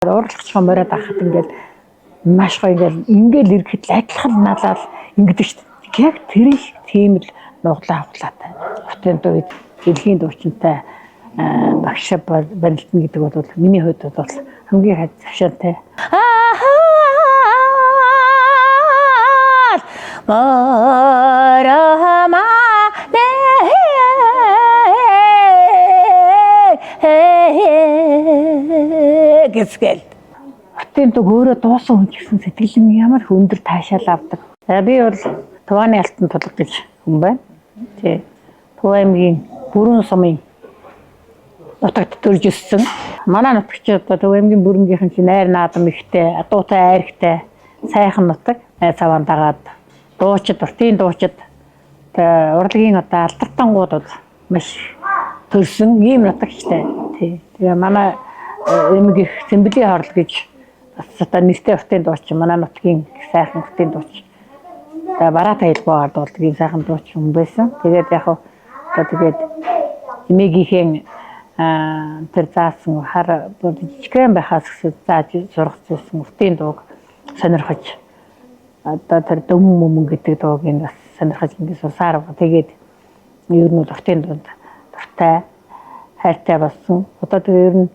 Урлагчхан мороод ахад ингээл маш гоё ингээл ирэхэд л адилхан налаад ингэдэг шүү дээ. Яг тэр их тийм л нуглаа авлаатай. Хотын үед дэлхийн дуучинтай багш барилдана гэдэг бол миний хувьд бол хамгийн хавшаантай. Гэсгээл хотын дуг өөрөө дуусан хүн гэсэн сэтгэл нь ямар их өндөр таашаал авдаг. Би бол Тувааны алтан тулга гэж хүн байна. Тий. Туваймгийн бүрэн сумын нутагт төрж өссөн. Манай нутагч одоо Туваймгийн бүрэнгийнхэн чинь найр наадам ихтэй, дуутай айрхтай, сайхан нутаг. Цаван дагаад дуучид, уртын дуучид урлагийн одоо алдартангуудад маш төрсөн ийм нутагчтай. Тий. Тэгээ манай эмгэх Цэмбэлийн хорлол гэж бас одоо нэртэй уртын дууч манай нутгийн сайхан уртын дууч. Бараат айлгуугаар дуулдаг ийм сайхан дууч хүн байсан. Тэгээд яг одоо тэгээд эмээгийнхэн тэр заасан хар жижигхэн байхаас зааж зургацсан уртын дууг сонирхож одоо тэр дөм гэдэг дууг нь бас сонирхож ингэ сурсаар байгаа. Тэгээд ер нь бол уртын дуунд дуртай хайртай болсон. Одоо тэгээд ер нь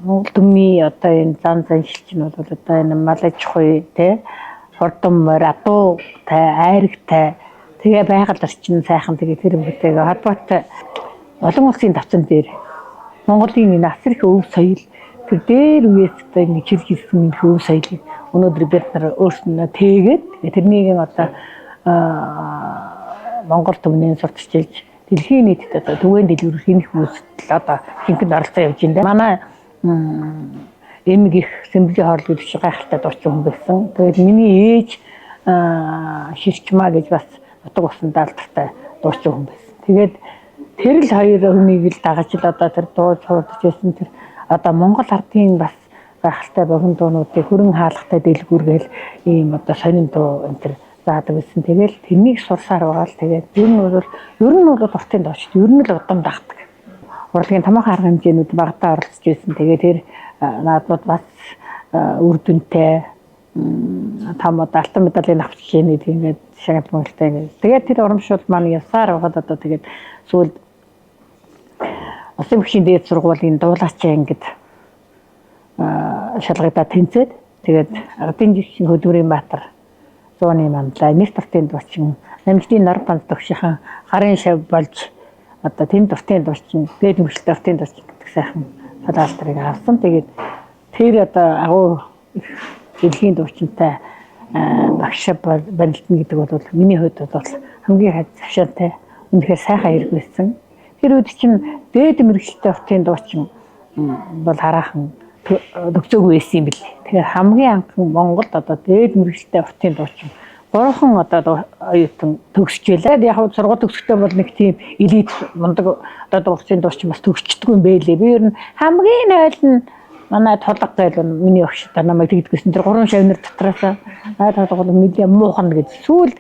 Монгол төмний одоо энэ зан шилжин бол одоо энэ малаж хуй тий хурдан морь адуутай айрагтай тэгээ байгаль орчин сайхан тэгээ тэр бүтэйгээ холбоотой олон улсын давтан дээр Монголын энэ асар их өв соёл тэр дээр үеэс одоо нэг чирхэлсэн өв соёлыг өнөөдөр бид нар өөрснөө тэгээд тэрнийг одоо Монгол төмний сурталчилж дэлхийн нийтэд одоо түгээн дэлгүүрэх энэ хүмүүст одоо хинхэн оролцоо явж байна. Манай эмгэх Цэмбэлийн хорлол гэж гайхалтай дуучин хүн байсан. Тэгээд миний ээж Ширчмаа гэж бас утга усан даалдтай дуучин хүн байсан. Тэгээд тэр л хоёр хүнийг л дагаж л одоо тэр дуу цуудж байсан тэр одоо Монгол ардын бас гайхалтай богино дуунуудыг хөрөн хаалгатай дэлгүүргээл ийм одоо сонин дуу энэ тэр заадаг байсан. Тэгэл тэрнийг сурсаар байгаа л тэгээд ер нь бол уртын дооч ер нь л удам дагдаг. Урлагийн томоохон арга хэмжээнүүд багтаа оролцож байсан. Тэгээд тэр наадмууд бас үр дүнтэй том алтан медалийн авч ийнэ тэгээд шагнал мөнгөтэй ингээд. Тэгээд тэр урамшуул маань явсаар байгаад одоо тэгээд сүүлд Улсын хөгжлийн дээд сургуулийн дуулаачаа ингээд шалгагдаад тэнцээд тэгээд ардын жишгийн хөдвөрийн баатар зууны манлаа нэр тортын дуучин намждын нар банд төгшийн гарын шав болж одоо тэнд дуртын дуучин дээд мөрөлт дуртын дуучин гэдэг сайхан салаалтрыг авсан. Тэгээд тэр одоо агуу дэлхийн дуучинтай багш барилдана гэдэг бол миний хувьд бол хамгийн хавшаантай үнэхээр сайхан хэрэг байсан. Тэр үед чинь дээд мөрөлттэй дуртын дуучин бол хараахан төгсөөгүй байсан юм бэл. Тэгэхээр хамгийн анхан Монголд одоо дээд мөрөлттэй уртын дуучин гурван одоо оюутан төгсчихлээ. Яг нь сургууль төгсөхдөө бол нэг тийм элит мундаг одоо уртын дуучин бас төгсчдөг юм бэлээ. Би ер нь хамгийн ойл нь манай толго гайл миний багш та намайг тэгдэгсэн тэр гурван шавнар дотроос толго мэдээ муухан гэж сүүлд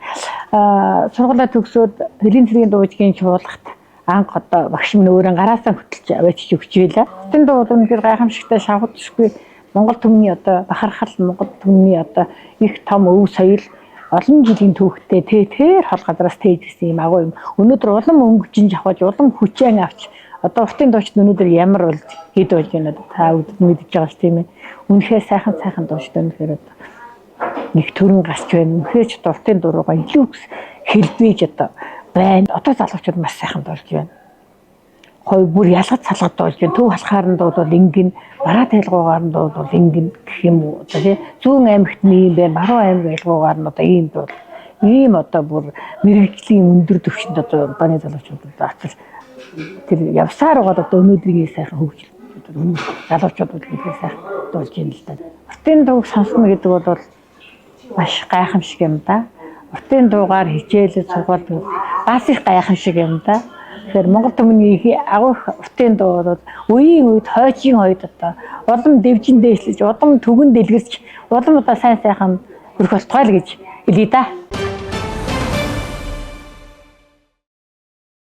сургуулаа төгсөөд хөлийн цэргийн дуучгийн чуулгат анх одоо багш минь өөрөө гараасаа хөтлж авчиж өгч байлаа. Тэн дуу бол үнэхээр гайхамшигтай шавхадшгүй Монгол төмний одоо бахархал Монгол төмний одоо их том өв соёл олон жилийн түүхтэй тэр хол газраас тээжсэн юм агуу юм. Өнөөдөр улам өнгөжин авч улам хүчээн авч одоо уртын дуучид өнөөдөр ямар болж хэд болж байна та үдэд мэдж байгаа ш тийм ээ. Үнэхээр сайхан дуучид өнөхөр одоо нэг төрөн гарч байна. Үнэхээр ч уртын дуруугаа илүү хэлбэж одоо байна. Одоо залуучууд маш сайхан дуулж байна. Хой бүр ялгаж салгад дуулж байна. Төв халахаар нь бол ингэн бараат айлгуугаар нь бол ингэн гэх юм уу. Одоо тий зүүн аймагт нь юм байна. Баруун аймаг айлгуугаар нь одоо ийм бол ийм одоо бүр мэрэгжлийн өндөр түвшинд одоо баны залуучууд очиж тэр явсаар байгаа одоо өнөөдрийн сайхан хөгжил залуучууд үнэхээр сайхан дуулж байна л да. Уртын дууг сонсно гэдэг бол маш гайхамшиг юм да. Уртын дуугаар хичээлэл сургууль бас их гайхамшиг юм да. Тэгэхээр Монгол төмний агуу уртын дуу бол үеийн үед хойчийн хойд одоо улам дэвжин дээшлэж, улам төгөн дэлгэрч, улам одоо сайн сайхан хөрөх болтгой л гэж хэлье да.